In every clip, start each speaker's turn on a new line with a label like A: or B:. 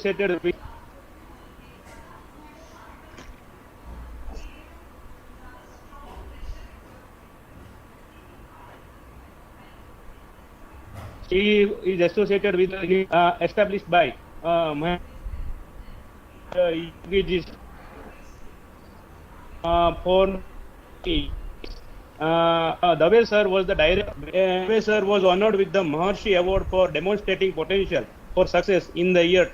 A: associated with she is associated with established by Yogi's for Dave sir was the director. Dave sir was honored with the Maharshi Award for demonstrating potential for success in the year.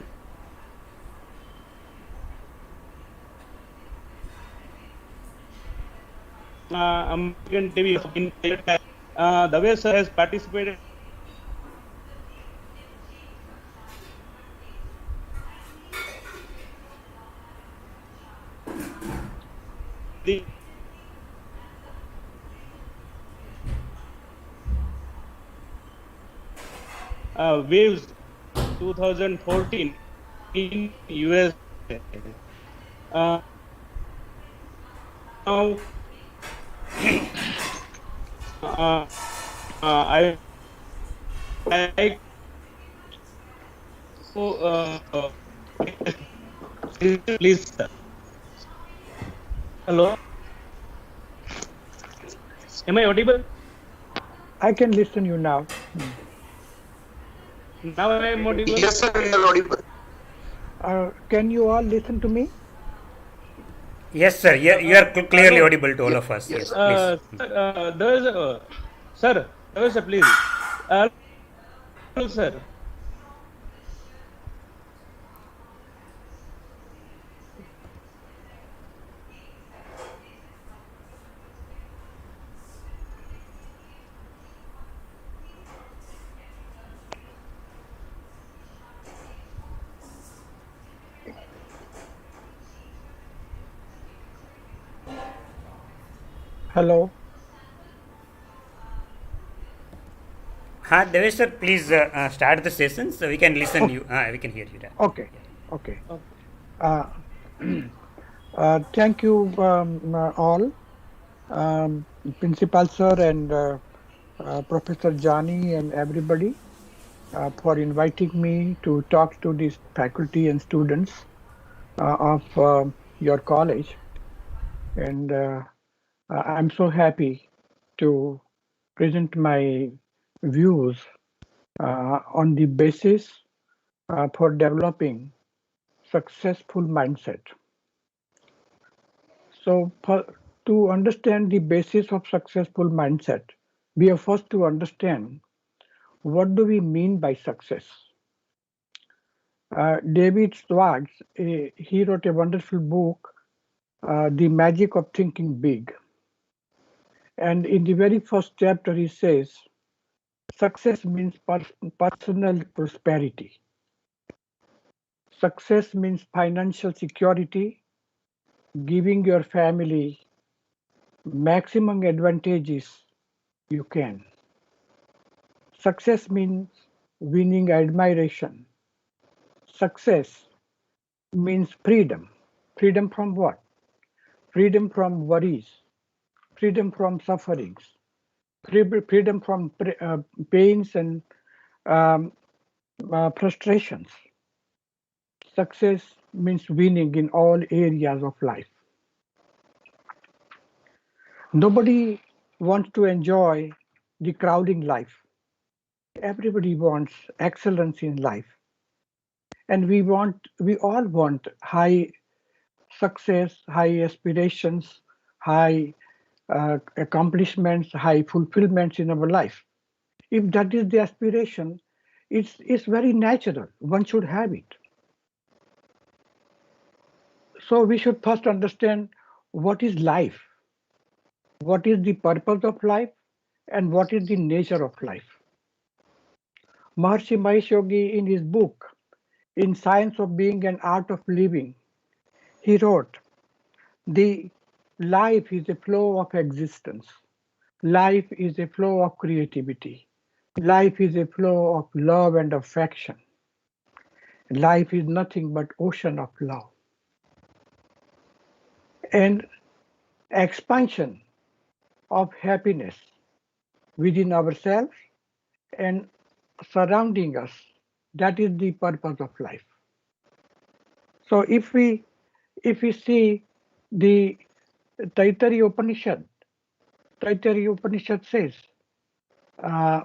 A: American TV in Dave sir has participated. The Waves 2014 in US. Now, I like to please, sir. Hello, am I audible?
B: I can listen you now.
A: Now I am audible.
C: Yes, sir, you are audible.
B: Can you all listen to me?
D: Yes, sir. You are clearly audible to all of us. Yes, please.
A: There is sir, there is a please. Sir.
B: Hello.
D: Devesh sir, please start the session so we can listen you. We can hear you.
B: Okay. Okay. Thank you all, Principal Sir and Professor Jani and everybody for inviting me to talk to these faculty and students of your college. And I'm so happy to present my views on the basis for developing successful mindset. So to understand the basis of successful mindset, we have first to understand what do we mean by success. David Schwartz, he wrote a wonderful book, The Magic of Thinking Big. And in the very first chapter, he says, success means personal prosperity. Success means financial security, giving your family maximum advantages you can. Success means winning admiration. Success means freedom. Freedom from what? Freedom from worries, freedom from sufferings, freedom from pains and frustrations. Success means winning in all areas of life. Nobody wants to enjoy the crowding life. Everybody wants excellence in life. And we all want high success, high aspirations, high accomplishments, high fulfillments in our life. If that is the aspiration, it's very natural. One should have it. So we should first understand what is life, what is the purpose of life, and what is the nature of life. Maharshi Mahesh Yogi, in his book, In Science of Being and Art of Living, he wrote, the life is a flow of existence. Life is a flow of creativity. Life is a flow of love and affection. Life is nothing but ocean of love. And expansion of happiness within ourselves and surrounding us. That is the purpose of life. So if we see the Taittiriya Upanishad says, uh,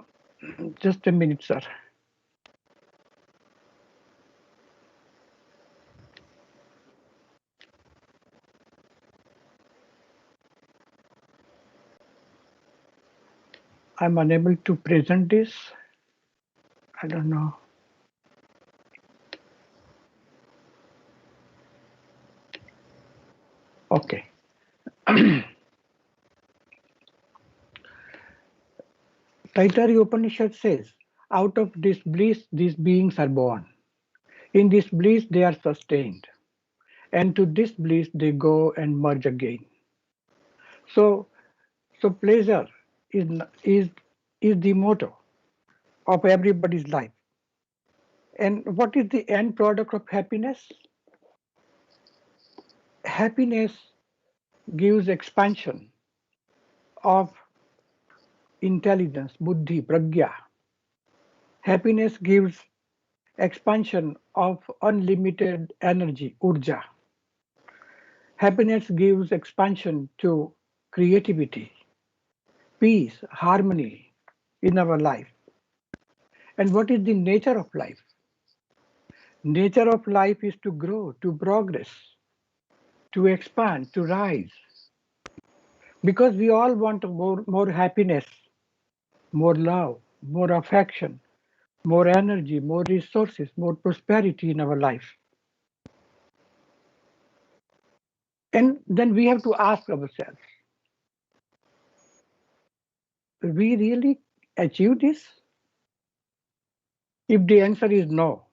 B: just a minute, sir. I'm unable to present this. I don't know. Okay. Taittiriya Upanishad says, out of this bliss, these beings are born. In this bliss, they are sustained. And to this bliss, they go and merge again. So, pleasure is the motto of everybody's life. And what is the end product of happiness? Happiness gives expansion of intelligence, buddhi, pragya. Happiness gives expansion of unlimited energy, urja. Happiness gives expansion to creativity, peace, harmony in our life. And what is the nature of life? Nature of life is to grow, to progress, to expand, to rise. Because we all want more happiness, more love, more affection, more energy, more resources, more prosperity in our life. And then we have to ask ourselves, we really achieve this? If the answer is no,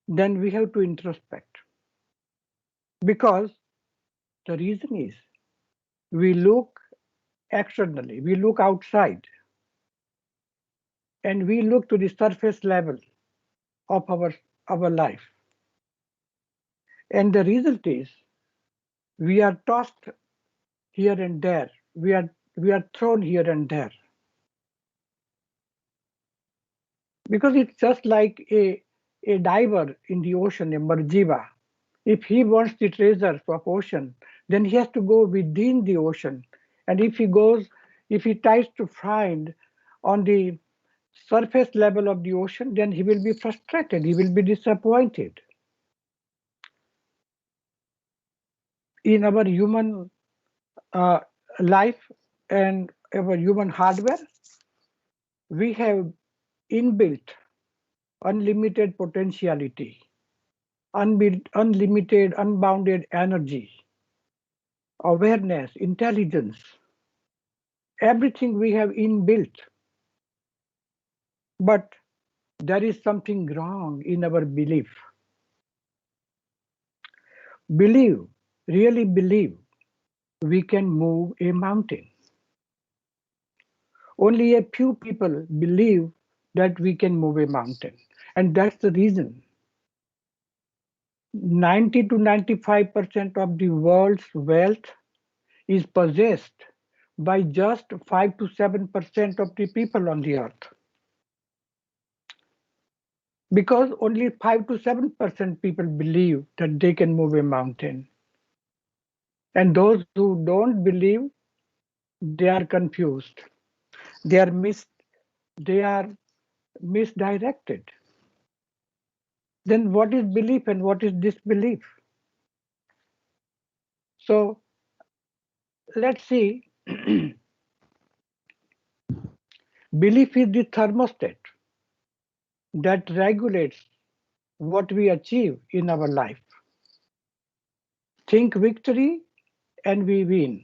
B: then we have to introspect. Because the reason is we look externally, we look outside, and we look to the surface level of our life. And the result is we are tossed here and there. We are thrown here and there. Because it's just like a diver in the ocean, a marjiva. If he wants the treasures of ocean, then he has to go within the ocean. And if he tries to find on the surface level of the ocean, then he will be frustrated, he will be disappointed. In our human life and our human hardware, we have inbuilt unlimited potentiality, unlimited, unbounded energy, awareness, intelligence, everything we have inbuilt. But there is something wrong in our belief. Really believe we can move a mountain. Only a few people believe that we can move a mountain. And that's the reason 90 to 95% of the world's wealth is possessed by just 5 to 7% of the people on the earth. Because only 5 to 7% people believe that they can move a mountain. And those who don't believe, they are confused. They are misdirected. Then what is belief and what is disbelief? So let's see. Belief is the thermostat that regulates what we achieve in our life. Think victory and we win.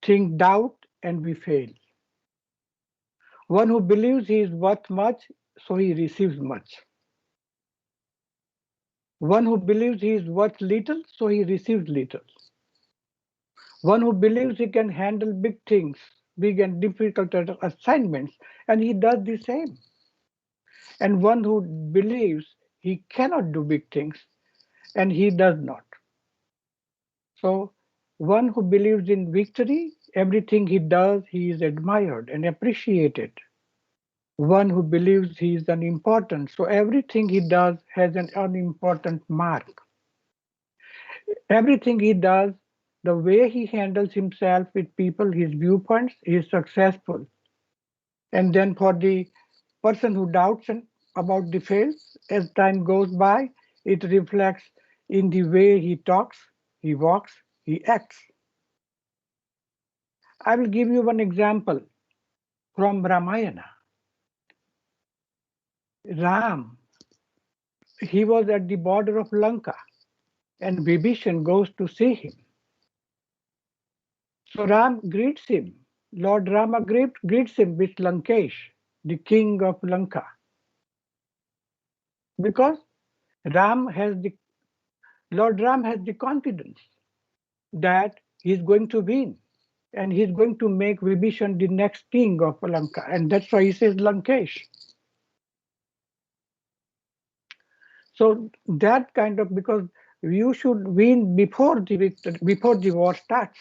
B: Think doubt and we fail. One who believes he is worth much, so he receives much. One who believes he is worth little, so he receives little. One who believes he can handle big things, big and difficult assignments, and he does the same. And one who believes he cannot do big things, and he does not. So, one who believes in victory, everything he does, he is admired and appreciated. one who believes he is unimportant. So everything he does has an unimportant mark. Everything he does, the way he handles himself with people, his viewpoints, he is successful. And then for the person who doubts about the fails, as time goes by, it reflects in the way he talks, he walks, he acts. I will give you one example from Ramayana. Ram, he was at the border of Lanka, and Vibhishan goes to see him. So Ram greets him. Lord Rama greets him with Lankesh, the king of Lanka, because Ram has the Lord Ram has the confidence that he's going to win and he's going to make Vibhishan the next king of Lanka, and that's why he says Lankesh. So that kind of, because you should win before the war starts.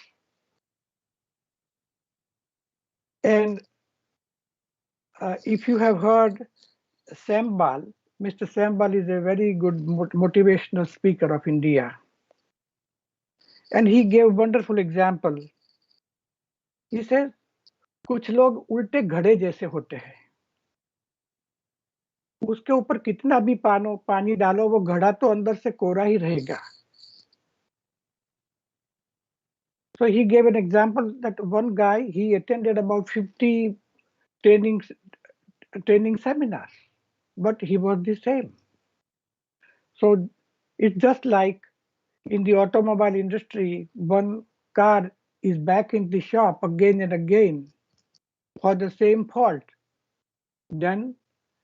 B: And if you have heard Sambal, Mr. Sambal is a very good motivational speaker of India. And he gave wonderful example. He says, कुछ लोग उल्टे घड़े जैसे होते हैं, उसके ऊपर कितना भी पानी डालो वो घड़ा तो अंदर से कोरा ही रहेगा. So he gave an example that one guy, he attended about 50 training seminars, but he was the same. So it's just like in the automobile industry, one car is back in the shop again and again for the same fault. Then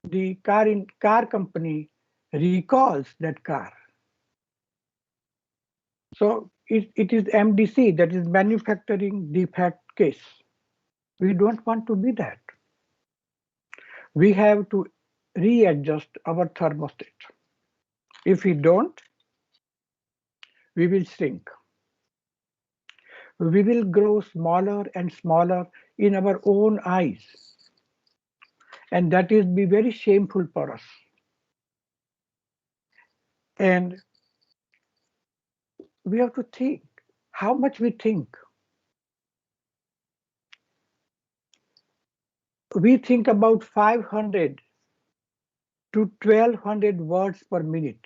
B: the car company recalls that car. So it is MDC, that is manufacturing defect case. We don't want to be that. We have to readjust our thermostat. If we don't, we will shrink. We will grow smaller and smaller in our own eyes. And that is be very shameful for us. And we have to think how much we think. We think about 500 to 1200 words per minute.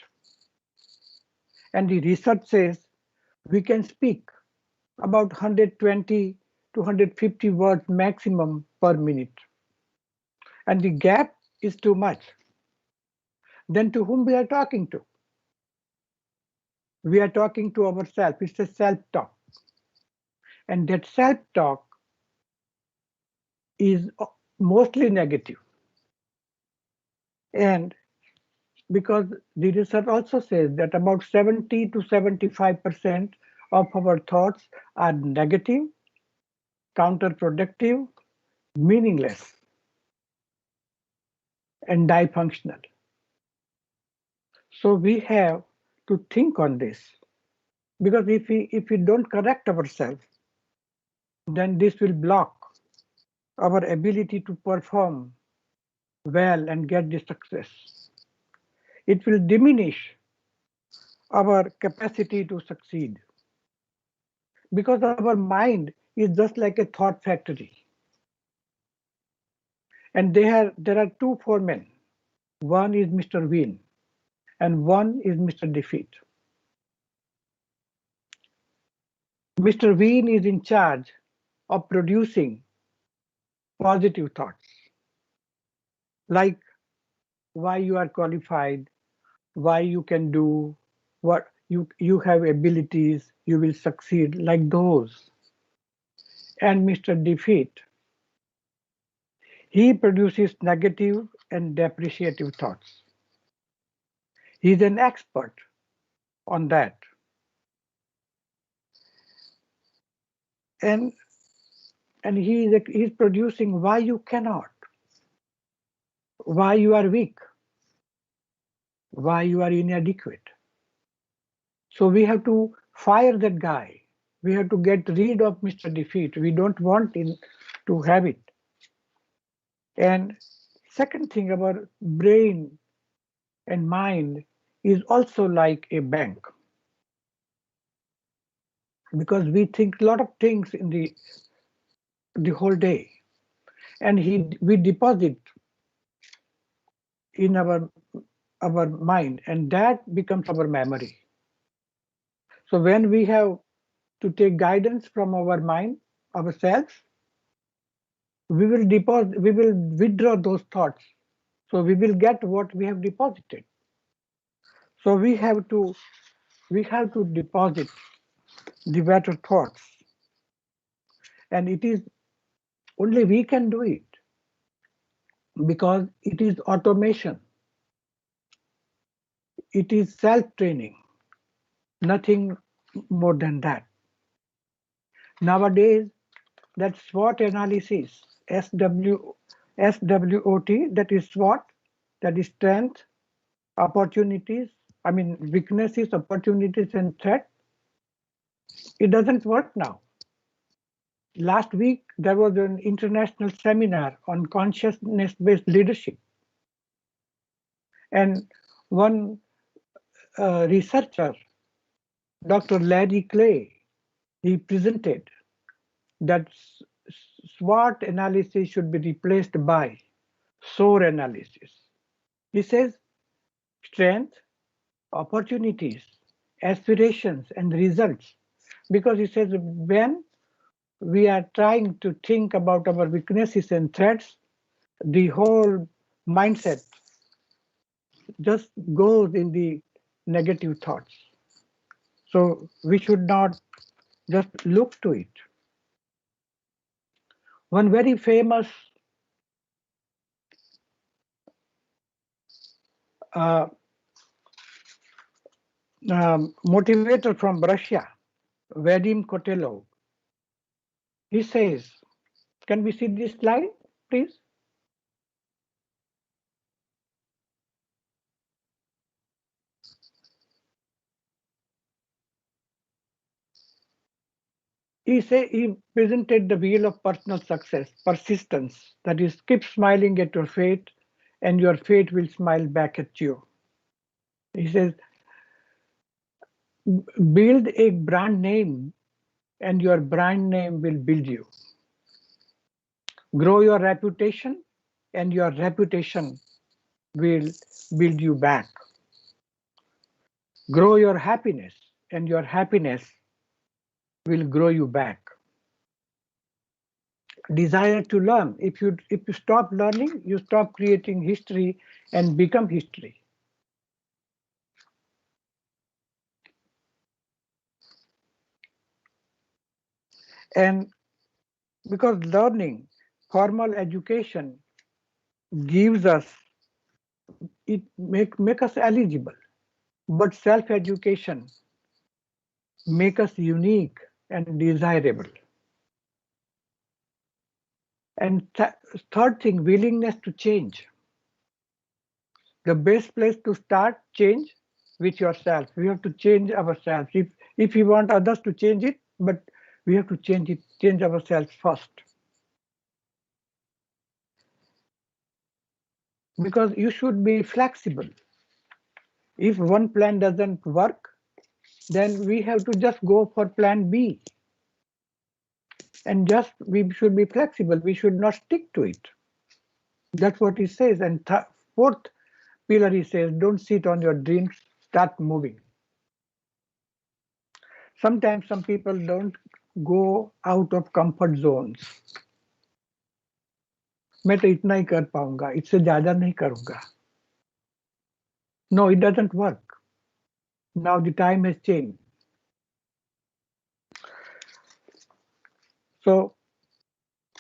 B: And the research says we can speak about 120 to 150 words maximum per minute. And the gap is too much. Then to whom we are talking to? We are talking to ourselves. It's a self-talk. And that self-talk is mostly negative. And because the research also says that about 70 to 75% of our thoughts are negative, counterproductive, meaningless, and dysfunctional. So we have to think on this, because if we don't correct ourselves, then this will block our ability to perform well and get the success. It will diminish our capacity to succeed, because our mind is just like a thought factory. And there are two foremen. One is Mr. Win and one is Mr. Defeat. Mr. Win is in charge of producing positive thoughts, like why you are qualified, why you can do, what you have abilities, you will succeed, like those. And Mr. Defeat, he produces negative and depreciative thoughts. He's an expert on that. And he's producing why you cannot, why you are weak, why you are inadequate. So we have to fire that guy. We have to get rid of Mr. Defeat. We don't want him to have it. And Second thing, our brain and mind is also like a bank, because we think a lot of things in the whole day, and we deposit in our mind, and that becomes our memory. So when we have to take guidance from our mind, ourselves, we will withdraw those thoughts. So we will get what we have deposited. So we have to deposit the better thoughts, and it is only we can do it, because it is automation, it is self-training, nothing more than that. Nowadays, that SWOT analysis, SWOT, that is SWOT, that is strength, opportunities, weaknesses, opportunities, and threat, it doesn't work now. Last week, there was an international seminar on consciousness-based leadership. And one researcher, Dr. Larry Clay, he presented that SWOT analysis should be replaced by SOAR analysis. He says strength, opportunities, aspirations, and results. Because he says when we are trying to think about our weaknesses and threats, the whole mindset just goes in the negative thoughts. So we should not just look to it. One very famous motivator from Russia, Vadim Kotelov, he says, can we see this slide, please? He presented the wheel of personal success, persistence, that is, keep smiling at your fate and your fate will smile back at you. He says, build a brand name and your brand name will build you. Grow your reputation and your reputation will build you back. Grow your happiness and your happiness will grow you back. Desire to learn. If you stop learning, you stop creating history and become history. And because learning, formal education gives us, it make us eligible, but self-education make us unique and desirable. And third thing, willingness to change. The best place to start change with yourself. We have to change ourselves. If we want others to change it, but we have to change ourselves first. Because you should be flexible. If one plan doesn't work, then we have to just go for plan B. And we should be flexible. We should not stick to it. That's what he says. And fourth pillar, he says, don't sit on your dreams, start moving. Sometimes some people don't go out of comfort zones. मैं तो इतना ही कर पाऊंगा, इससे ज्यादा नहीं करूंगा. No, it doesn't work. Now the time has changed. So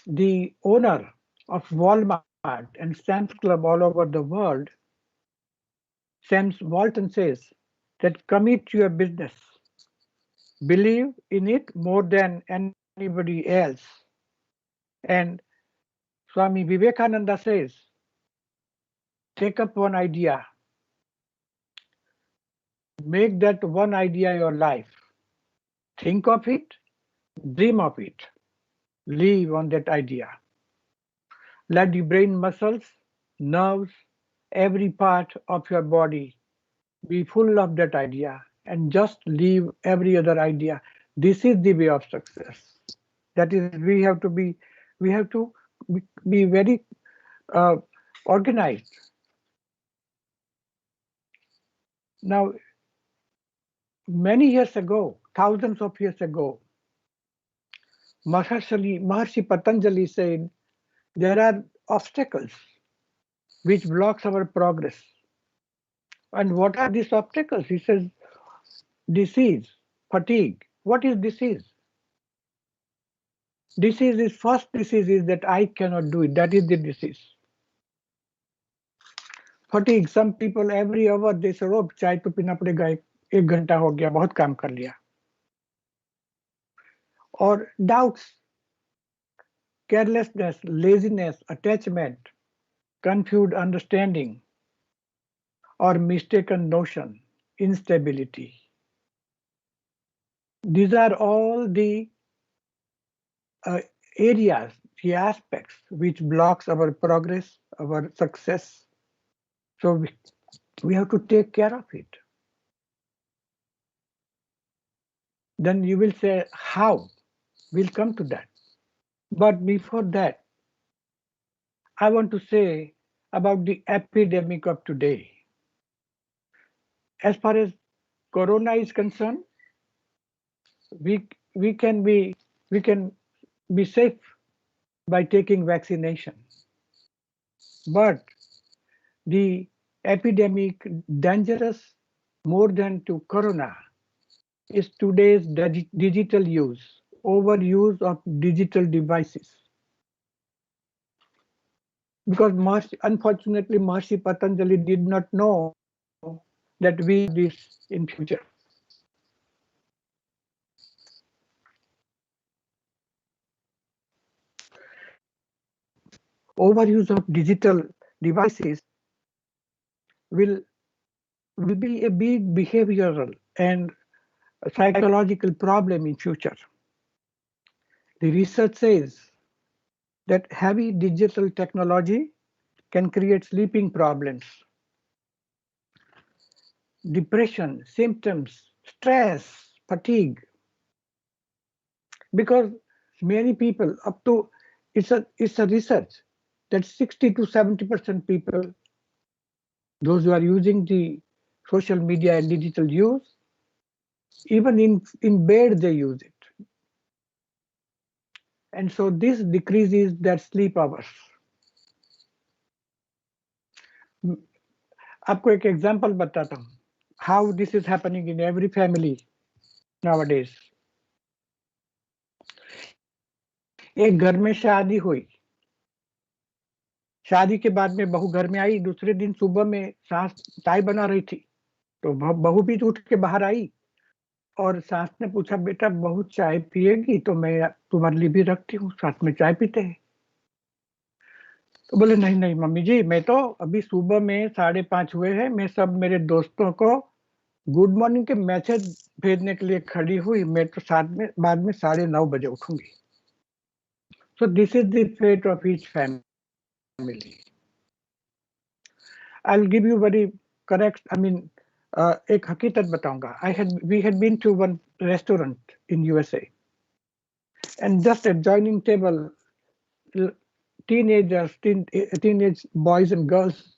B: the owner of Walmart and Sam's Club all over the world, Sam Walton, says that commit to your business. Believe in it more than anybody else. And Swami Vivekananda says, take up one idea. Make that one idea your life. Think of it, dream of it, live on that idea. Let the brain muscles nerves, every part of your body be full of that idea and just leave every other idea. This is the way of success. That is, we have to be very uh, organized. Now, many years ago, thousands of years ago, Maharshi Patanjali said there are obstacles which blocks our progress. And what are these obstacles? He says disease, fatigue. What is disease? First disease is that I cannot do it. That is the disease. Fatigue. Some people every hour they say, "Oh, चाय तो पीना पड़ेगा, एक घंटा हो गया, बहुत काम कर लिया." Or doubts, carelessness, laziness, attachment, confused understanding, or mistaken notion, instability. These are all the uh, areas, the aspects which blocks our progress, our success. So we have to take care of it. Then you will say, how? We'll come to that. But before that, I want to say about the epidemic of today. As far as Corona is concerned, we, we can be we can be safe by taking vaccination. But the epidemic dangerous more than to Corona is today's digital use, overuse of digital devices. Because unfortunately, Maharshi Patanjali did not know that we have this in future. Overuse of digital devices will be a big behavioral and psychological problem in future. The research says that heavy digital technology can create sleeping problems, depression, symptoms, stress, fatigue. Because many people up to it's a research that 60 to 70% people, those who are using the social media and digital use, even in bed they use it. And so this decreases their sleep hours. आपको एक example बताता हूँ how this is happening in every family nowadays. एक घर में शादी हुई, शादी के बाद में बहू घर में आई, दूसरे दिन सुबह में सास चाय बना रही थी, तो बहू भी उठ के बाहर आई और सास ने पूछा, बेटा बहू चाय पिएगी? तो मैं तुम्हारे लिए भी रखती हूँ, साथ में चाय पीते हैं। तो बोले नहीं नहीं मम्मी जी, मैं तो अभी सुबह में 5:30 हुए हैं, मैं सब मेरे दोस्तों को गुड मॉर्निंग के मैसेज भेजने के लिए खड़ी हुई, मैं तो बाद में 9:30 बजे उठूंगी। So this is the fate of each family. I'll give you very correct, एक हकीकत बताऊंगा. We had been to one restaurant in USA, and just adjoining table, teenage boys and girls,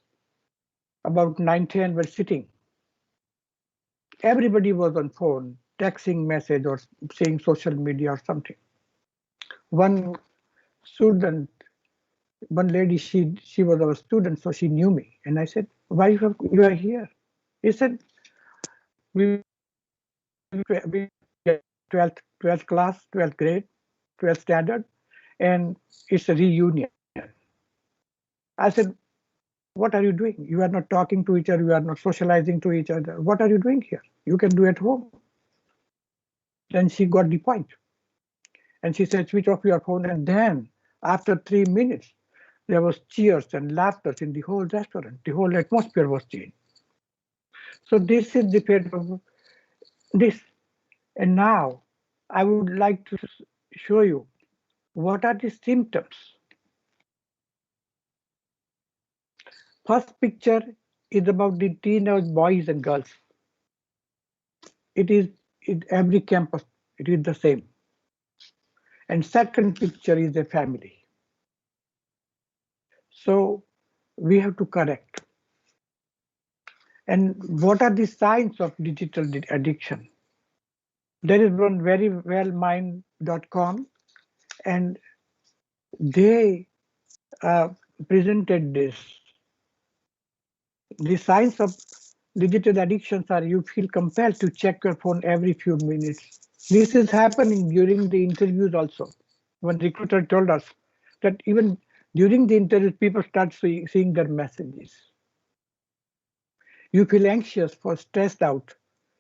B: about 9-10 were sitting. Everybody was on phone, texting message or saying social media or something. One lady, she was our student, so she knew me, and I said, why you are here? He said, we 12th class, 12th grade, 12th standard, and it's a reunion. I said, what are you doing? You are not talking to each other, you are not socializing to each other. What are you doing here? You can do at home. Then she got the point. And she said, switch off your phone. And then after 3 minutes, there was cheers and laughter in the whole restaurant. The whole atmosphere was changed. So this is the fate of this. And now I would like to show you what are the symptoms. First picture is about the teenage boys and girls. It is in every campus, it is the same. And second picture is a family. So we have to correct. And what are the signs of digital addiction? There is one very wellmind.com, and they presented this. The signs of digital addictions are you feel compelled to check your phone every few minutes. This is happening during the interviews also. One recruiter told us that even during the interviews, people start seeing their messages. You feel anxious or stressed out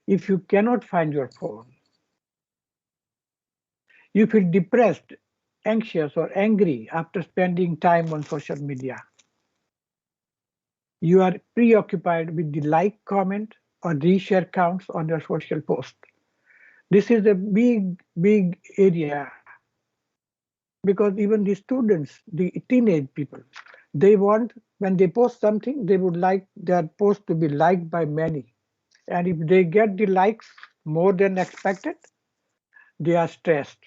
B: if you cannot find your phone. You feel depressed, anxious, or angry after spending time on social media. You are preoccupied with the like, comment, or reshare counts on your social post. This is a big area because even the students, the teenage people, they want, when they post something, they would like their post to be liked by many. And if they get the likes more than expected, they are stressed.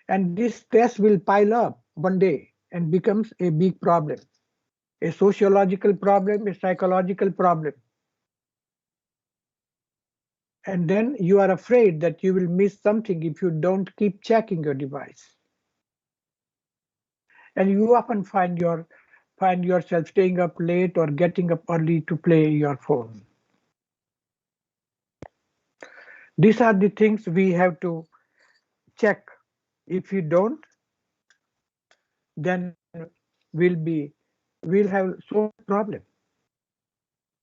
B: And this stress will pile up one day and becomes a big problem, a sociological problem, a psychological problem. And then you are afraid that you will miss something if you don't keep checking your device. And you often find yourself staying up late or getting up early to play your phone. These are the things we have to check. If you don't, then we'll have so much problem.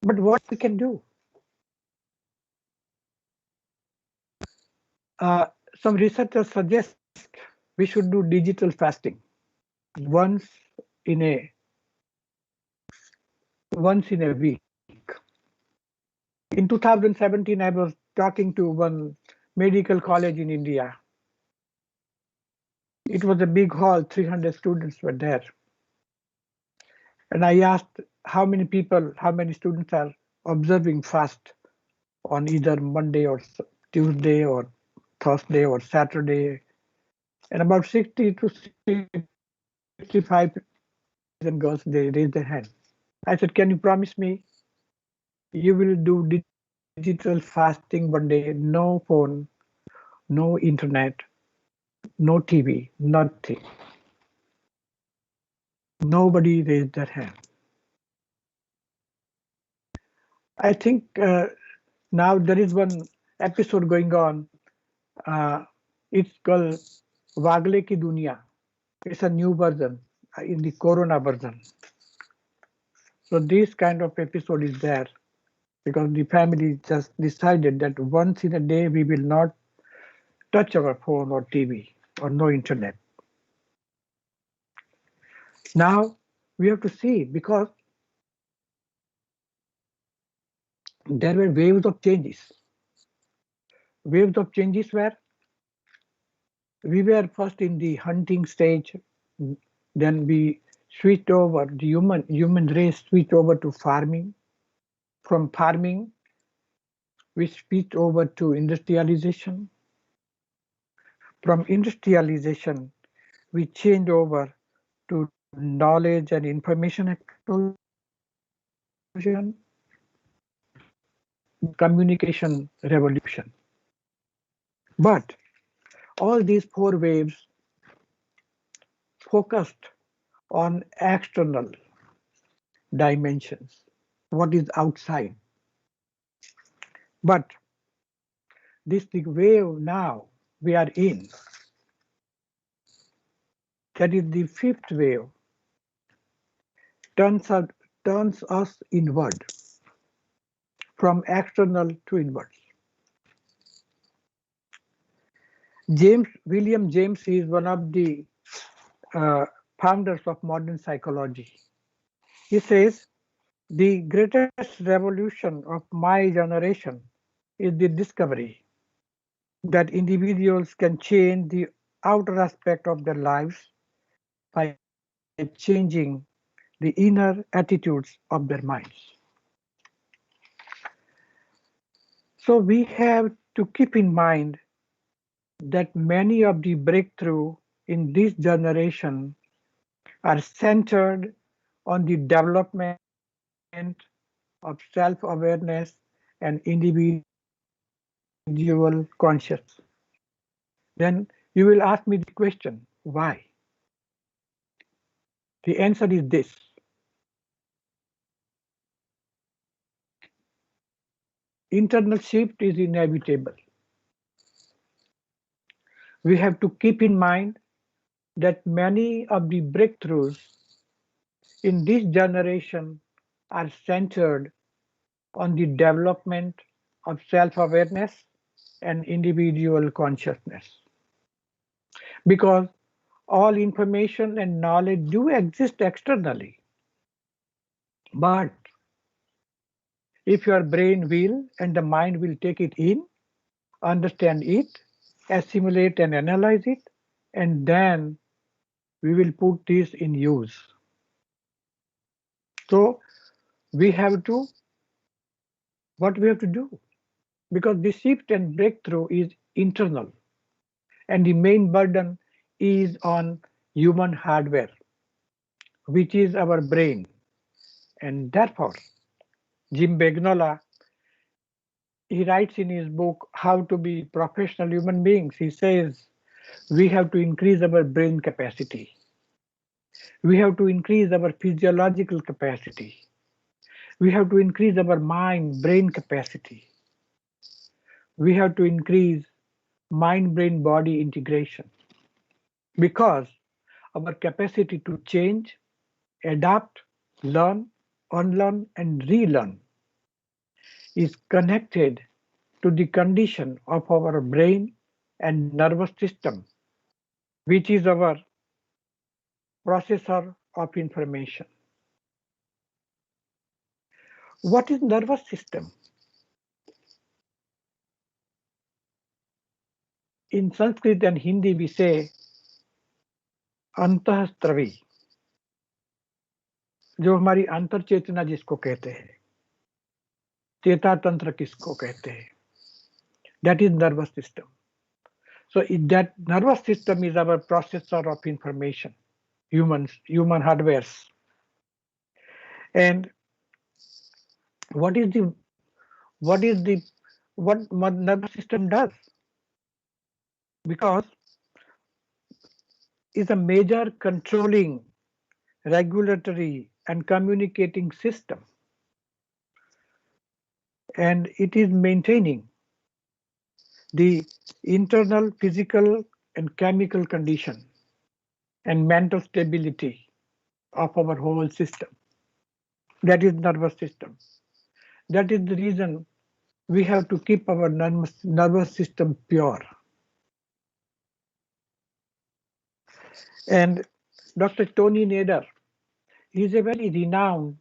B: But what we can do? Uh, some researchers suggest we should do digital fasting once in a week. In 2017, I was talking to one medical college in India. It was a big hall, 300 students were there. And I asked how many students are observing fast on either Monday or Tuesday or Thursday or Saturday. And about 60 to 65 and girls, they raised their hand. I said, can you promise me you will do digital fasting one day, no phone, no internet, no TV, nothing. Nobody raised their hand. I think now there is one episode going on. It's called Wagle Ki Duniya. It's a new version in the Corona version. So this kind of episode is there because the family just decided that once in a day we will not touch our phone or TV or no internet. Now we have to see because there were waves of changes. Waves of changes where we were first in the hunting stage, then we switched over, the human race switched over to farming. From farming, we switched over to industrialization. From industrialization, we changed over to knowledge and information explosion, communication revolution. But all these four waves focused on external dimensions, what is outside. But this big wave now we are in, that is the fifth wave, turns us inward, from external to inwards. William James is one of the founders of modern psychology. He says, the greatest revolution of my generation is the discovery that individuals can change the outer aspect of their lives by changing the inner attitudes of their minds. So we have to keep in mind that many of the breakthroughs in this generation are centered on the development of self-awareness and individual consciousness. Then you will ask me the question, why? The answer is this. Internal shift is inevitable. We have to keep in mind that many of the breakthroughs in this generation are centered on the development of self-awareness and individual consciousness. Because all information and knowledge do exist externally. But if your brain will and the mind will take it in, understand it, assimilate and analyze it, and then we will put this in use. So we have to, what we have to do? Because the shift and breakthrough is internal, and the main burden is on human hardware, which is our brain. And therefore, Jim Bagnola, he writes in his book, How to Be Professional Human Beings, he says, we have to increase our brain capacity. We have to increase our physiological capacity. We have to increase our mind-brain capacity. We have to increase mind-brain-body integration. Because our capacity to change, adapt, learn, unlearn, and relearn is connected to the condition of our brain and nervous system, which is our processor of information. What is nervous system? In Sanskrit and Hindi we say अंतःस्त्रवी, जो हमारी अंतर चेतना जिसको कहते हैं, चेता तंत्र किसको कहते हैं, that is nervous system. So that nervous system is our processor of information, human hardwares. And what nervous system does? Because it's a major controlling, regulatory and communicating system, and it is maintaining the internal physical and chemical condition and mental stability of our whole system. That is nervous system. That is the reason we have to keep our nervous system pure. And Dr. Tony Nader, he is a very renowned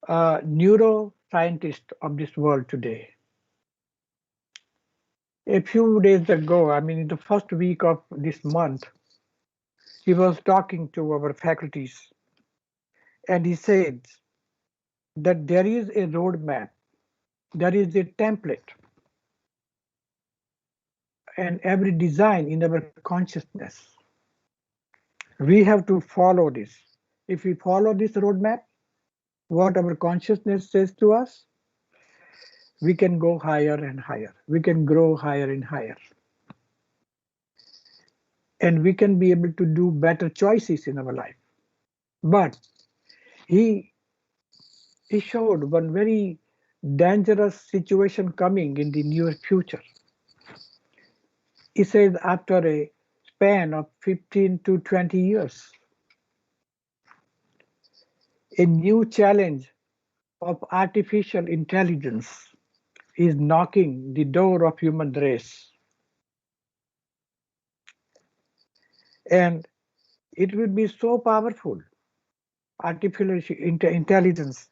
B: neuroscientist of this world today. A few days ago, I mean in the first week of this month, he was talking to our faculties, and he said that there is a roadmap, there is a template, and every design in our consciousness. We have to follow this. If we follow this roadmap, what our consciousness says to us, we can go higher and higher. We can grow higher and higher. And we can be able to do better choices in our life. But he showed one very dangerous situation coming in the near future. He says after a span of 15 to 20 years, a new challenge of artificial intelligence is knocking the door of human race. And it will be so powerful, artificial intelligence,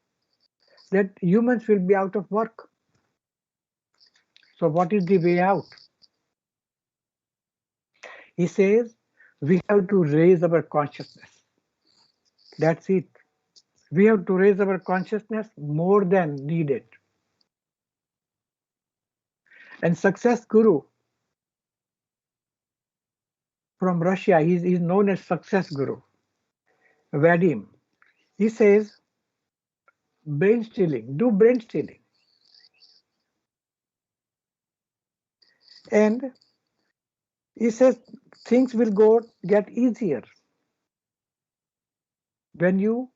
B: that humans will be out of work. So what is the way out? He says we have to raise our consciousness. That's it. We have to raise our consciousness more than needed. And success guru from Russia, he's known as success guru, Vadim. He says, brain stealing, do brain stealing. And he says things will get easier when you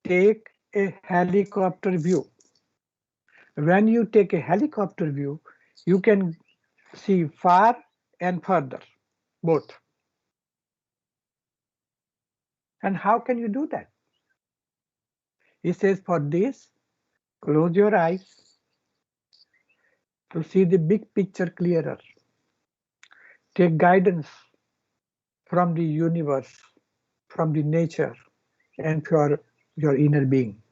B: take a helicopter view. When you take a helicopter view, you can see far and further, both. And how can you do that? He says, for this, close your eyes to see the big picture clearer. Take guidance from the universe, from the nature, and for your inner being.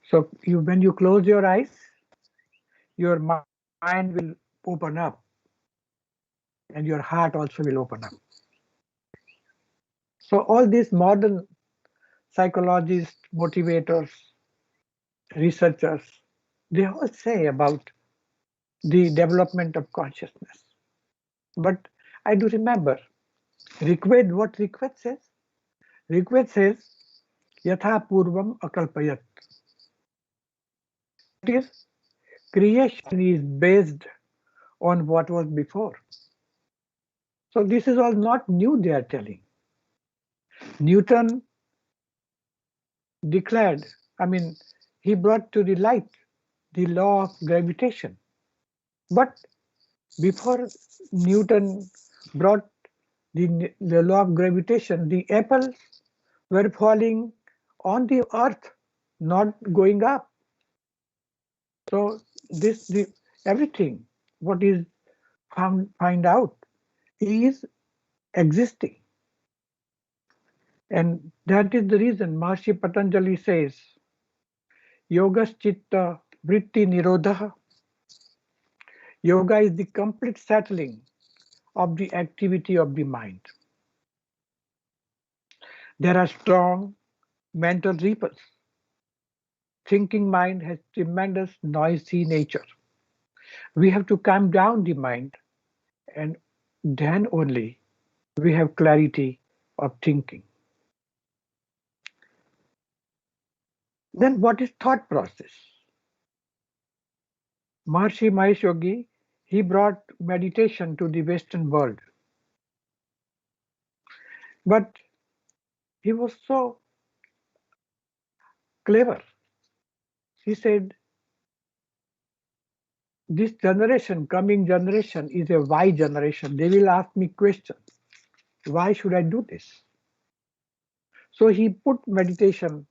B: So when you close your eyes, your mind will open up and your heart also will open up. So all these modern psychologists, motivators, researchers, they all say about the development of consciousness. But I do remember what Rigved says? Rigved says, Yatha Purvam Akalpayat. That is, creation is based on what was before. So this is all not new, they are telling. Newton declared, he brought to the light the law of gravitation. But before Newton brought the law of gravitation, the apples were falling on the earth, not going up. So everything what is find out is existing. And that is the reason Maharishi Patanjali says, Yogas Chitta Vritti Nirodha. Yoga is the complete settling of the activity of the mind. There are strong mental ripples. Thinking mind has tremendous noisy nature. We have to calm down the mind, and then only we have clarity of thinking. Then what is thought process? Maharishi Mahesh Yogi, he brought meditation to the Western world. But he was so clever. He said, this generation, coming generation, is a why generation. They will ask me questions. Why should I do this? So he put meditation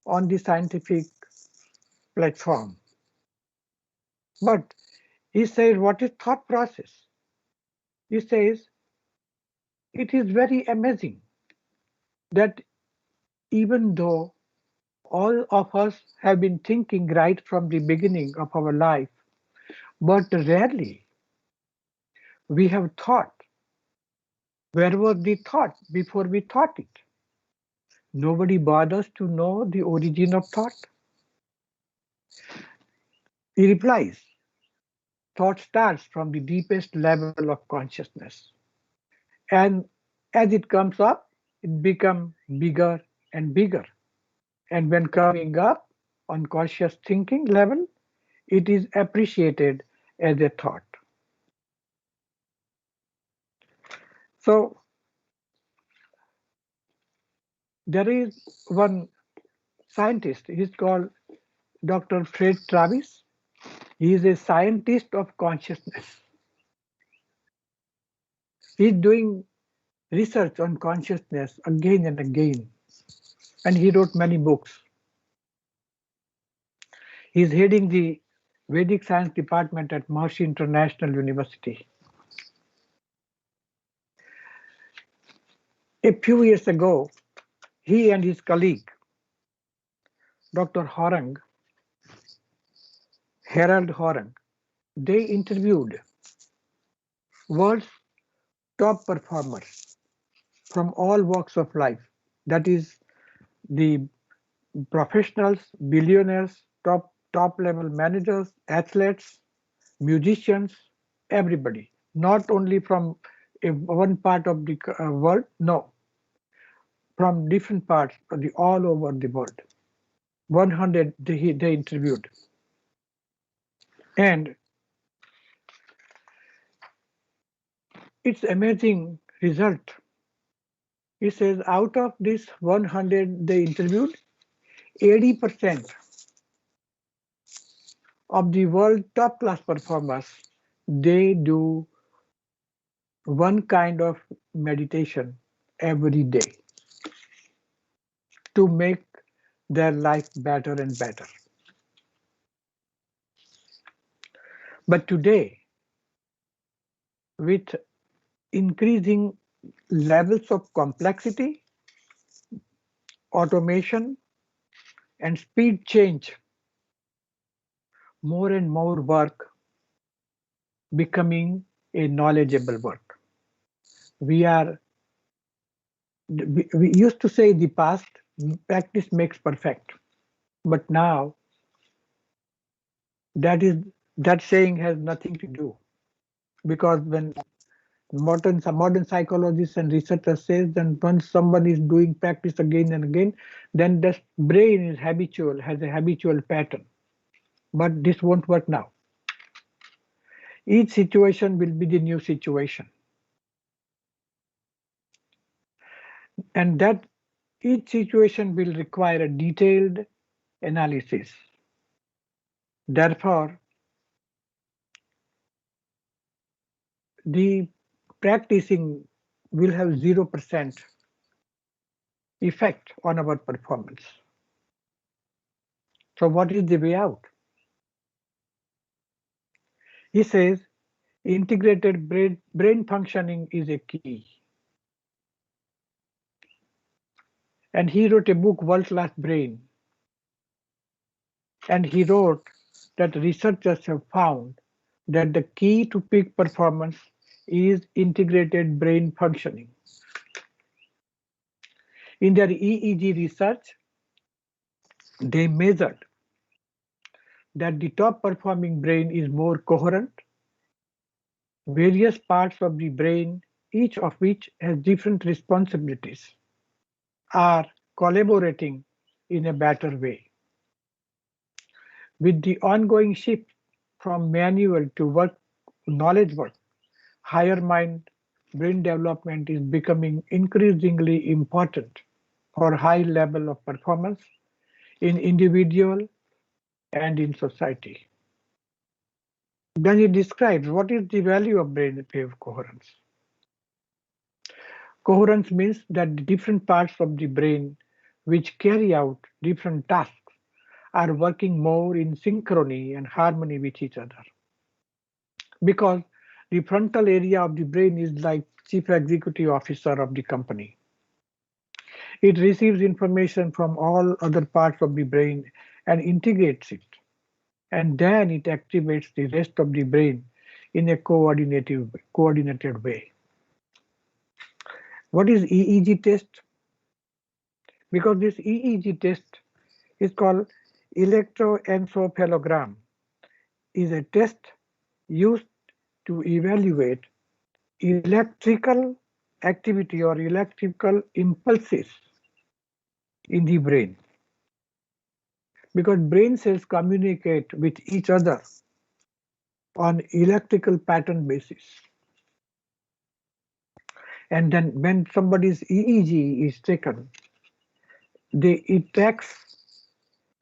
B: on the scientific platform. But he says, what is thought process? He says, it is very amazing that even though all of us have been thinking right from the beginning of our life, but rarely we have thought. Where was the thought before we thought it? Nobody bothers to know the origin of thought. He replies, thought starts from the deepest level of consciousness. And as it comes up, it becomes bigger and bigger. And when coming up on conscious thinking level, it is appreciated as a thought. So there is one scientist, he's called Dr. Fred Travis. He is a scientist of consciousness. He's doing research on consciousness again and again, and he wrote many books. He's heading the Vedic Science Department at Maharishi International University. A few years ago, he and his colleague, Dr. Harold Horang, they interviewed world's top performers from all walks of life. That is the professionals, billionaires, top level managers, athletes, musicians, everybody. Not only from one part of the world, no, from different parts of the all over the world. 100 they interviewed, and it's amazing result. He says out of this 100 they interviewed, 80% of the world top class performers, they do one kind of meditation every day to make their life better and better. But today, with increasing levels of complexity, automation, and speed change, more and more work becoming a knowledgeable work. We used to say in the past, practice makes perfect. But now that saying has nothing to do, because when modern psychologists and researchers says that once someone is doing practice again and again, then the brain is habitual, has a habitual pattern. But this won't work now. Each situation will be the new situation, and that each situation will require a detailed analysis. Therefore, the practicing will have 0% effect on our performance. So what is the way out? He says integrated brain functioning is a key. And he wrote a book, World Class Brain. And he wrote that researchers have found that the key to peak performance is integrated brain functioning. In their EEG research, they measured that the top performing brain is more coherent. Various parts of the brain, each of which has different responsibilities, are collaborating in a better way. With the ongoing shift from manual to knowledge work, higher mind brain development is becoming increasingly important for high level of performance in individual and in society. Then he describes what is the value of brainwave coherence. Coherence means that the different parts of the brain which carry out different tasks are working more in synchrony and harmony with each other. Because the frontal area of the brain is like chief executive officer of the company. It receives information from all other parts of the brain and integrates it. And then it activates the rest of the brain in a coordinated way. What is EEG test? Because this EEG test is called electroencephalogram, is a test used to evaluate electrical activity or electrical impulses in the brain. Because brain cells communicate with each other on electrical pattern basis. And then when somebody's EEG is taken, it tracks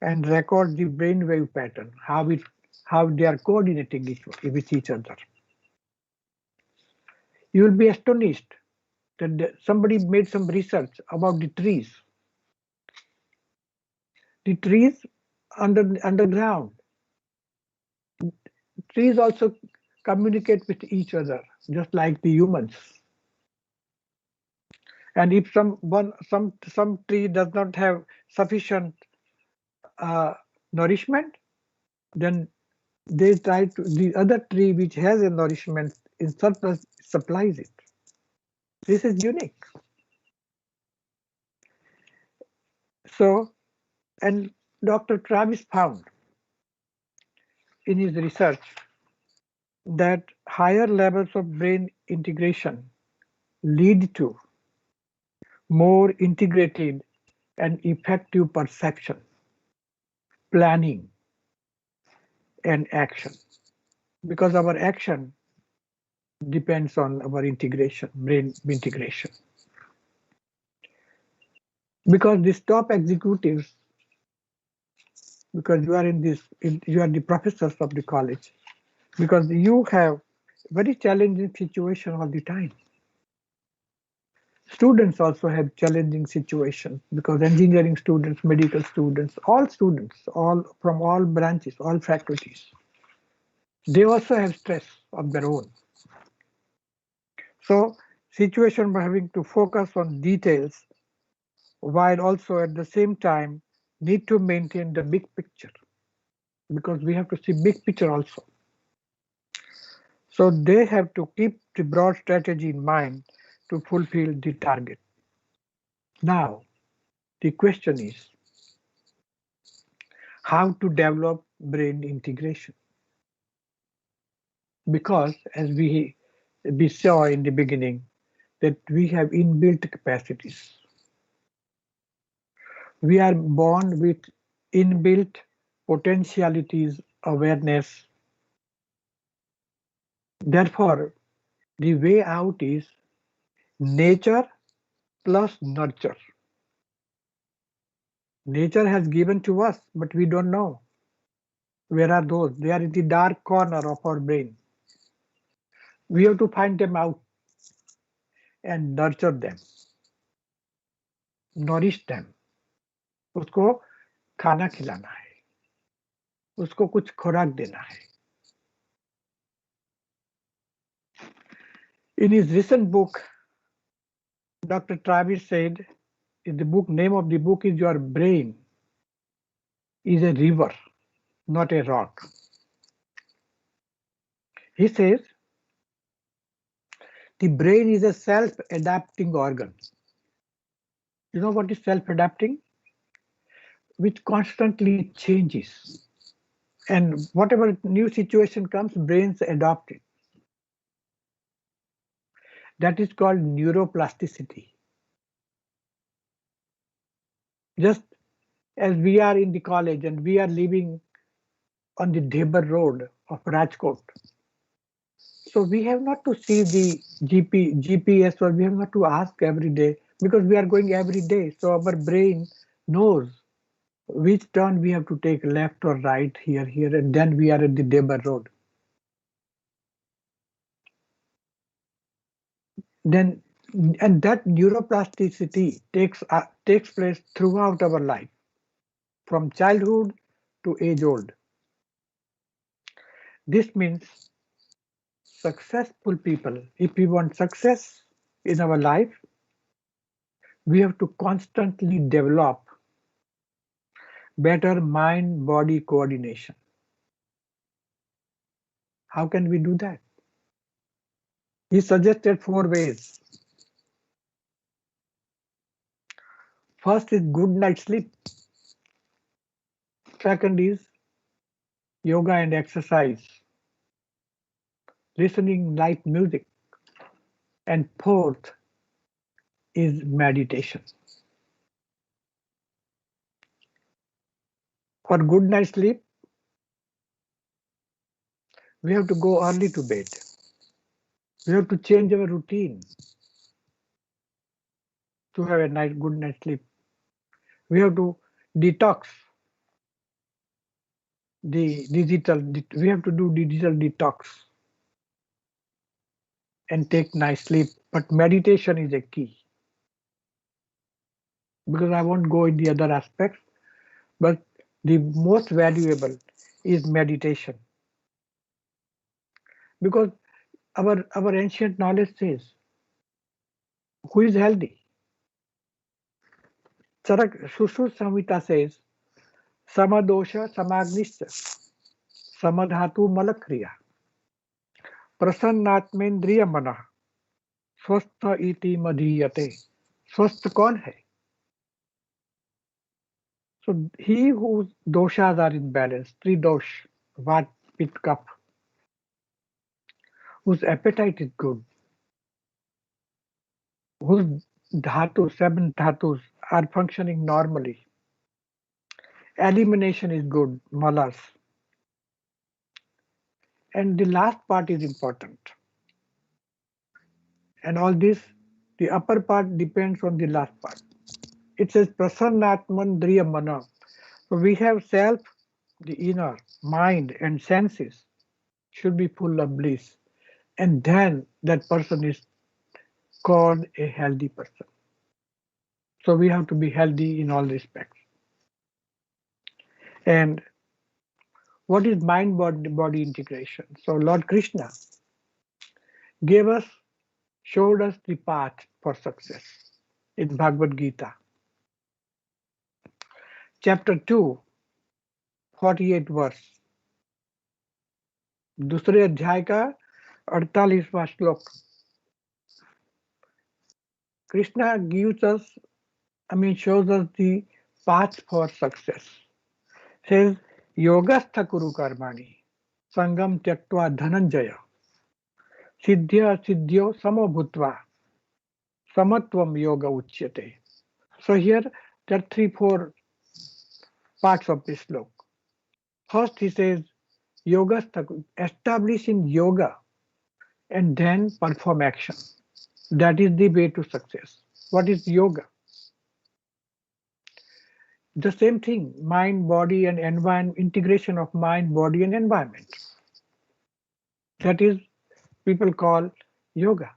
B: and records the brainwave pattern, how they are coordinating with each other. You will be astonished that somebody made some research about the trees. The trees underground. Trees also communicate with each other, just like the humans. And if some tree does not have sufficient nourishment, then they try to the other tree which has a nourishment in surplus supplies it. This is unique. So, and Dr. Travis found in his research that higher levels of brain integration lead to more integrated and effective perception, planning, and action. Because our action depends on our integration, brain integration. Because these top executives, because you are in this, you are the professors of the college, because you have very challenging situation all the time. Students also have challenging situations because engineering students, medical students, all from all branches, all faculties, they also have stress of their own. So situation by having to focus on details while also at the same time need to maintain the big picture because we have to see big picture also. So they have to keep the broad strategy in mind to fulfill the target. Now, the question is how to develop brain integration. Because as we saw in the beginning that we have inbuilt capacities. We are born with inbuilt potentialities, awareness. Therefore, the way out is nature plus nurture. Nature has given to us, but we don't know. Where are those? They are in the dark corner of our brain. We have to find them out and nurture them, nourish them. उसको खाना खिलाना है, उसको कुछ खुराक देना है. In his recent book, Dr. Travis said, the book name of the book is Your Brain is a River, Not a Rock. He says, the brain is a self-adapting organ. You know what is self-adapting? Which constantly changes. And whatever new situation comes, brains adopt it. That is called neuroplasticity. Just as we are in the college and we are living on the Debar road of Rajkot, so we have not to see the GPS, or we have not to ask every day because we are going every day. So our brain knows which turn we have to take, left or right, here, and then we are at the Debar road. Then, and that neuroplasticity takes place throughout our life, from childhood to age old. This means successful people, if we want success in our life, we have to constantly develop better mind-body coordination. How can we do that? He suggested 4 ways. First is good night sleep. Second is yoga and exercise, listening light music. And fourth is meditation. For good night sleep, we have to go early to bed. We have to change our routine to have a good night sleep. We have to detox we have to do digital detox and take nice sleep. But meditation is a key. Because I won't go in the other aspects, but the most valuable is meditation. Because our ancient knowledge says, who is healthy? Charak Sushru Samhita says, Samadosha Samagnischa, Samadhatu Malakriya, Prasannatmendriya Mana, Swastha iti madhiyate. स्वस्थ कौन है? So he whose doshas are in balance, three dosh, vat, pit, kapha, whose appetite is good, whose dhatus, seven dhatus are functioning normally, elimination is good, malas, and the last part is important. And all this, the upper part depends on the last part. It says prasannatman driyamana. So we have self, the inner, mind and senses should be full of bliss. And then that person is called a healthy person. So we have to be healthy in all respects. And what is mind body integration? So Lord Krishna gave us, showed us the path for success in Bhagavad Gita. Chapter 2, 48 verse, दूसरे अध्याय का 48वां श्लोक. Krishna gives us, shows us the path for success. Says, Yogastha Kuru Karmani, Sangam Tyaktva Dhananjaya, Siddhya Siddhyo Samobhutva, Samatvam Yoga Uchyate. So here there are 3-4 parts of this slok. First he says, Yogastha, establish in yoga and then perform action. That is the way to success. What is yoga? The same thing, mind, body and environment, integration of mind, body and environment. That is, people call yoga.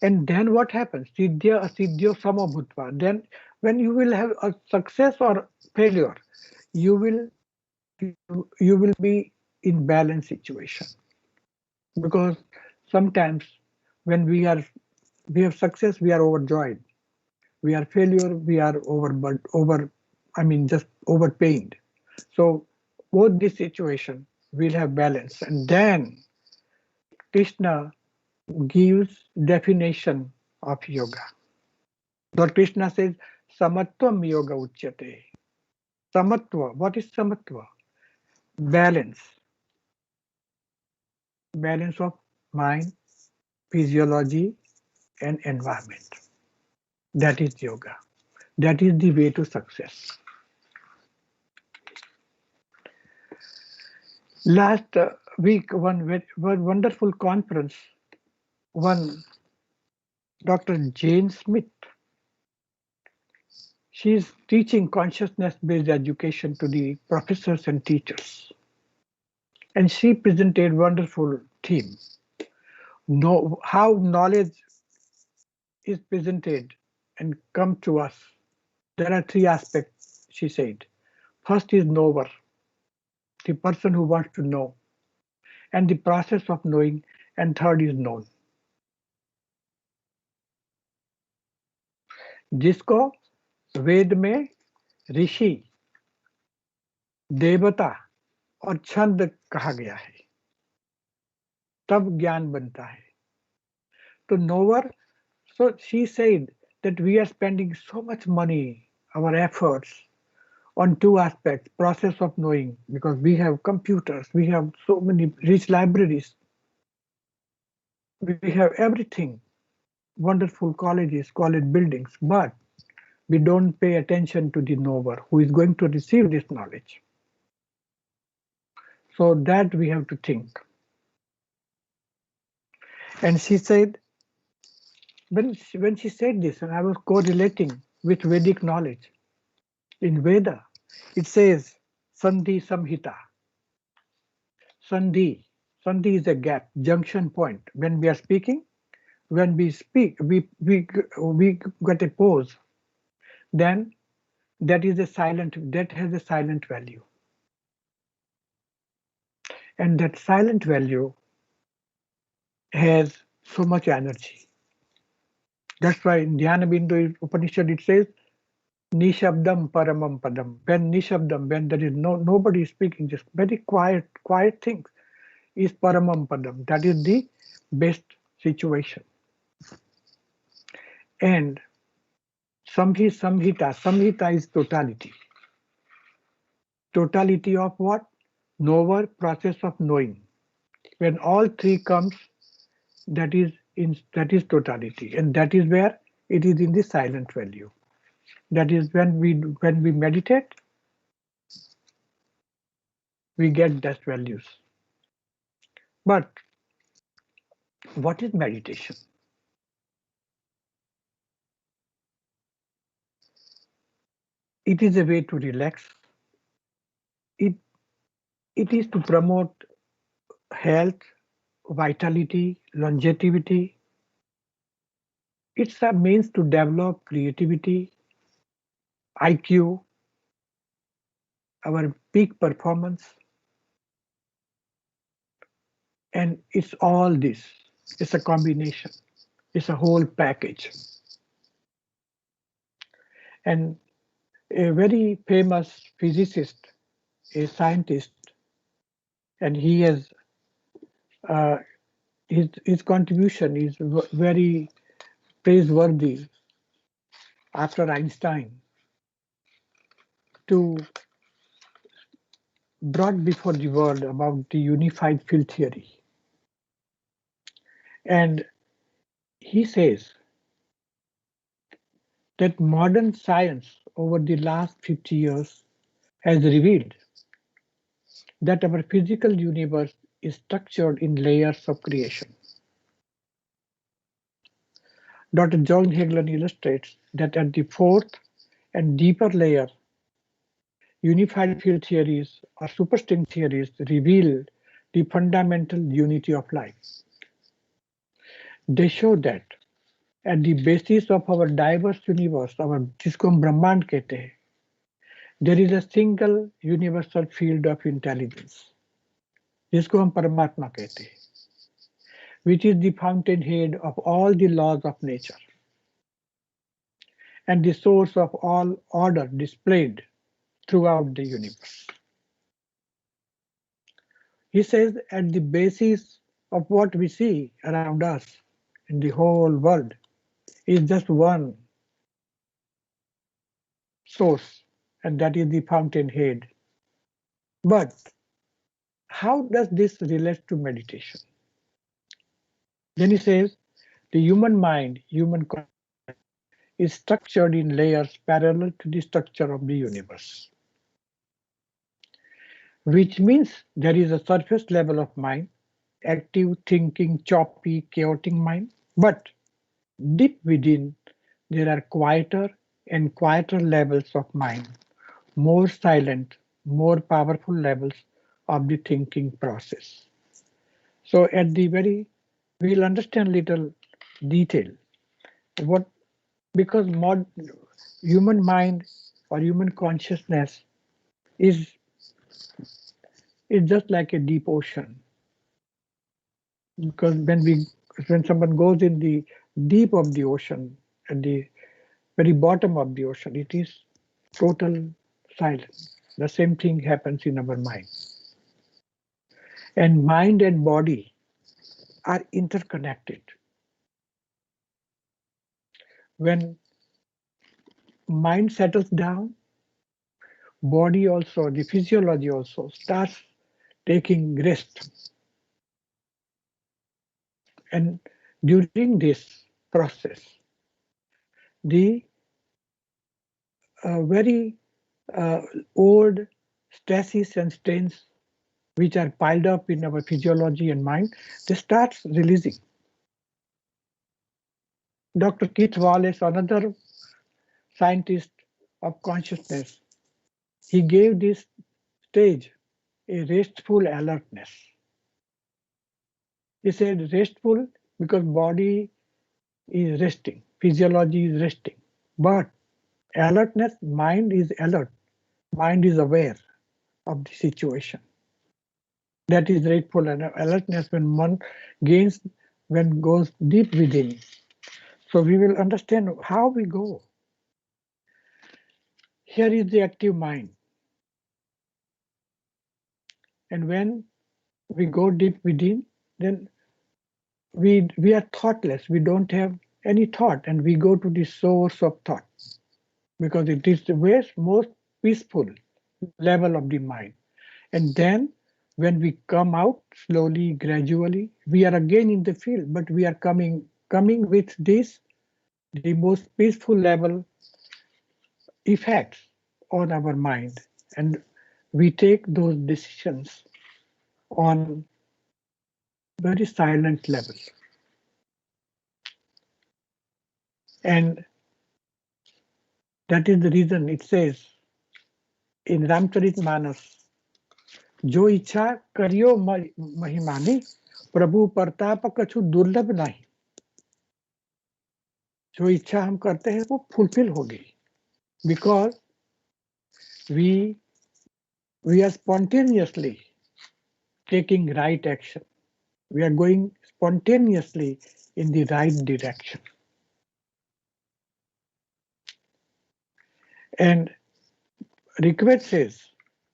B: And then what happens? Siddhya asiddhyo samabhutva. Then when you will have a success or failure, you will be in balance situation. Because sometimes when we have success, we are overjoyed. We are failure, we are just overpained. So both this situation will have balance. And then Krishna gives definition of yoga. Lord Krishna says, Samatvam yoga uchyate. Samatva, what is samatva? Balance. Balance of mind, physiology and environment. That is yoga. That is the way to success. Last week, one wonderful conference, one Dr. Jane Smith, she is teaching consciousness-based education to the professors and teachers. And she presented wonderful theme. How knowledge is presented and come to us. There are 3 aspects, she said. First is knower, the person who wants to know, and the process of knowing, and third is known. जिसको वेद में ऋषि, देवता और छंद कहा गया है, तब ज्ञान बनता है. तो knower, so she said that we are spending so much money, our efforts on 2 aspects, process of knowing, because we have computers, we have so many rich libraries, we have everything, wonderful colleges, college buildings, but we don't pay attention to the knower who is going to receive this knowledge. So that we have to think. And she said, when she said this, and I was correlating with Vedic knowledge, in Veda, it says Sandhi Samhita. Sandhi is a gap, junction point. When we are speaking, when we speak, we get a pause. Then that has a silent value. And that silent value has so much energy. That's why in Dhyana Bindu Upanishad it says, Nishabdam Paramam Padam. When Nishabdam, when there is nobody speaking, just very quiet things, is Paramam Padam. That is the best situation. And Samhita. Samhita is totality. Totality of what? Knower, process of knowing. When all three comes, that is totality, and that is where it is in the silent value. That is when we meditate, we get that values. But what is meditation? It is a way to relax. It it is to promote health, vitality, longevity. It's a means to develop creativity, IQ, our peak performance, and it's all this. It's a combination. It's a whole package. And a very famous physicist, a scientist, and he has uh, his contribution is very praiseworthy after Einstein to brought before the world about the unified field theory. And he says that modern science over the last 50 years has revealed that our physical universe is structured in layers of creation. Dr. John Hagelin illustrates that at the fourth and deeper layer, unified field theories or superstring theories reveal the fundamental unity of life. They show that at the basis of our diverse universe, our जिसको हम ब्रह्मांड कहते हैं, there is a single universal field of intelligence, जिसको हम परमात्मा कहते हैं, which is the fountainhead of all the laws of nature and the source of all order displayed throughout the universe. He says at the basis of what we see around us in the whole world is just one source, and that is the fountainhead. But how does this relate to meditation? Then he says the human mind, human is structured in layers parallel to the structure of the universe, which means there is a surface level of mind, active, thinking, choppy, chaotic mind, but deep within there are quieter and quieter levels of mind, more silent, more powerful levels of the thinking process. So at the very, we'll understand little detail what, because human mind or human consciousness is just like a deep ocean. Because when someone goes in the deep of the ocean, at the very bottom of the ocean, it is total silence. The same thing happens in our mind. And mind and body are interconnected. When mind settles down, body also, the physiology also starts taking rest. And during this process, the very old stresses and strains which are piled up in our physiology and mind, they start releasing. Dr. Keith Wallace, another scientist of consciousness, he gave this stage a restful alertness. He said restful because body is resting, physiology is resting, but alertness, mind is alert, mind is aware of the situation. That is restful and alertness when one gains, when goes deep within. So we will understand how we go. Here is the active mind. And when we go deep within, then we are thoughtless. We don't have any thought, and we go to the source of thought. because it is the most peaceful level of the mind. And then when we come out slowly, gradually, we are again in the field, but we are coming with this, the most peaceful level effects on our mind. And we take those decisions on very silent level. And that is the reason it says in Ramcharitmanas, जो इच्छा करियो महिमानी प्रभु प्रताप कछु दुर्लभ नहीं. जो इच्छा हम करते हैं वो फुलफिल होगी, because we are spontaneously taking right action. We are going spontaneously in the right direction. And Rigved says,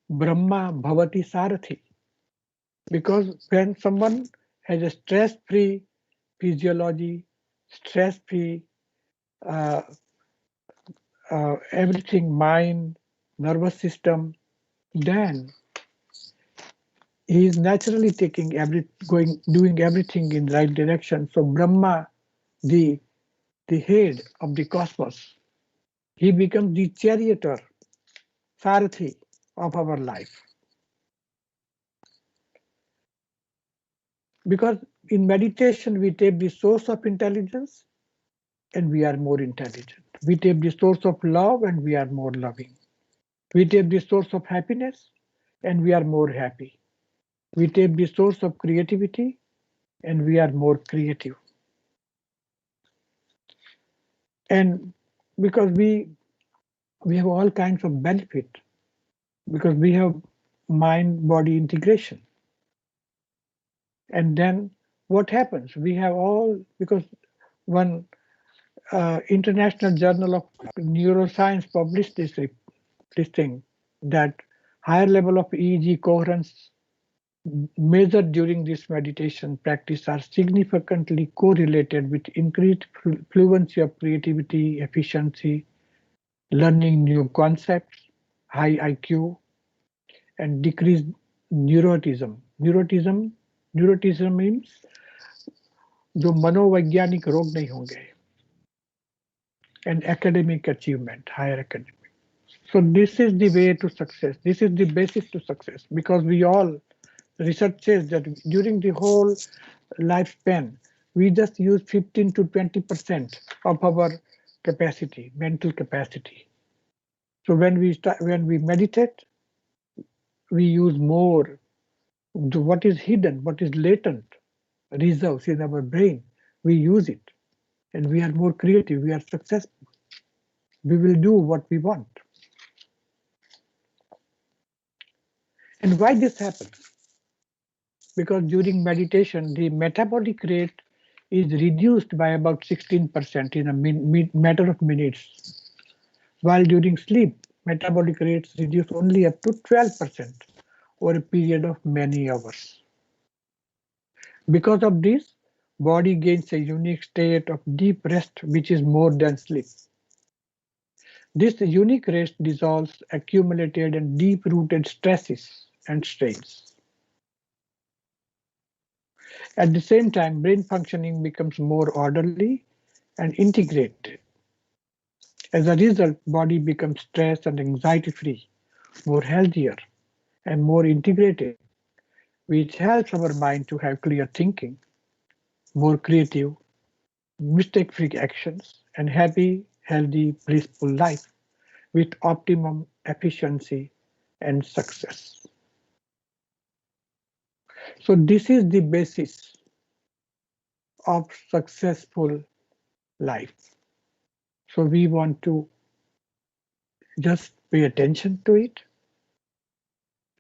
B: Brahma bhavati sarathi, because when someone has a stress-free physiology, stress-free everything, mind, nervous system, then he is naturally doing everything in the right direction. So Brahma, the head of the cosmos, he becomes the charioteer, Sarathi of our life. Because in meditation, we take the source of intelligence and we are more intelligent. We take the source of love and we are more loving. We take the source of happiness and we are more happy. We take the source of creativity and we are more creative. And because we have all kinds of benefit, because we have mind-body integration. And then what happens? We have all, because one International Journal of Neuroscience published this thing, that higher level of EEG coherence measured during this meditation practice are significantly correlated with increased fluency of creativity, efficiency, learning new concepts, high IQ, and decreased neuroticism. Neuroticism means जो मनोवैज्ञानिक रोग नहीं होंगे, and academic achievement, higher academic. So this is the way to success. This is the basis to success, because we all, research says that during the whole lifespan, we just use 15 to 20% of our capacity, mental capacity. So when we meditate, we use more what is hidden, what is latent, reserves in our brain. We use it, and we are more creative. We are successful. We will do what we want. And why this happens? Because during meditation, the metabolic rate is reduced by about 16% in a matter of minutes, while during sleep, metabolic rates reduce only up to 12% over a period of many hours. Because of this, body gains a unique state of deep rest, which is more than sleep. This unique rest dissolves accumulated and deep-rooted stresses and strains. At the same time, brain functioning becomes more orderly and integrated. As a result, body becomes stress and anxiety-free, more healthier, and more integrated, which helps our mind to have clear thinking, more creative, mistake-free actions, and happy, healthy, blissful life with optimum efficiency and success. So this is the basis of successful life. So we want to just pay attention to it,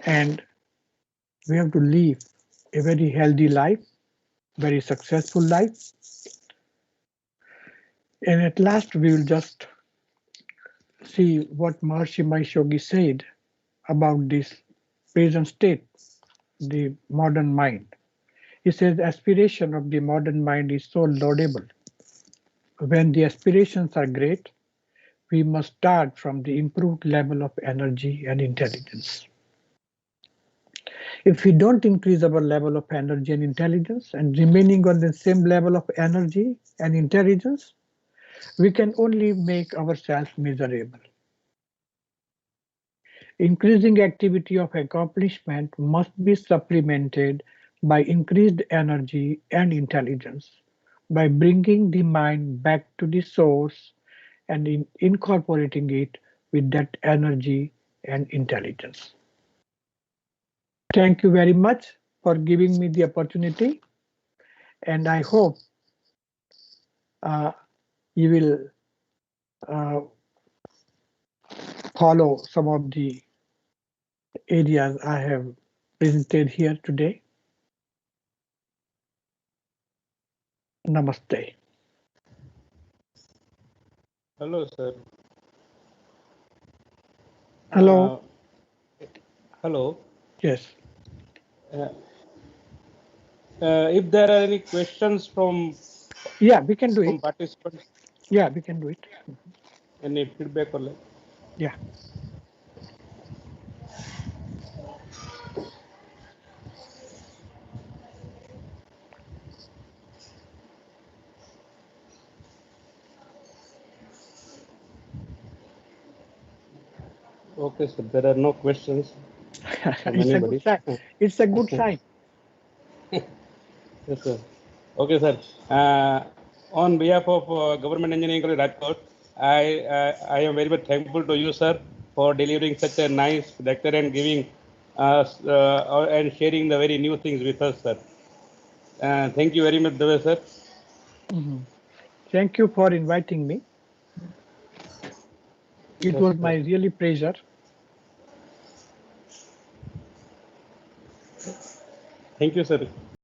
B: and we have to live a very healthy life, very successful life. And at last we will just see what Maharishi Mahesh Yogi said about this present state, the modern mind. He says the aspiration of the modern mind is so laudable. When the aspirations are great, we must start from the improved level of energy and intelligence. If we don't increase our level of energy and intelligence and remaining on the same level of energy and intelligence, we can only make ourselves miserable. Increasing activity of accomplishment must be supplemented by increased energy and intelligence, by bringing the mind back to the source and incorporating it with that energy and intelligence. Thank you very much for giving me the opportunity, and I hope uh, you will uh, follow some of the areas I have presented here today. Namaste.
A: Hello, sir.
B: Hello.
A: Hello.
B: Yes.
A: Uh, if there are any questions
B: Yeah, we can do it.
A: participants,
B: Yeah, we can do it.
A: any feedback or like?
B: Yeah.
A: Okay, sir. There are no questions from
B: It's a
A: anybody.
B: good sign. It's a good sign.
A: Yes, sir. Okay, sir. On behalf of Government Engineering College Rajkot, I am very much thankful to you, sir, for delivering such a nice lecture and giving us and sharing the very new things with us, sir. Thank you very much, Dave, sir.
B: Mhm. Thank you for inviting me. It
A: Yes,
B: was
A: sir.
B: my really pleasure.
A: Thank you, sir.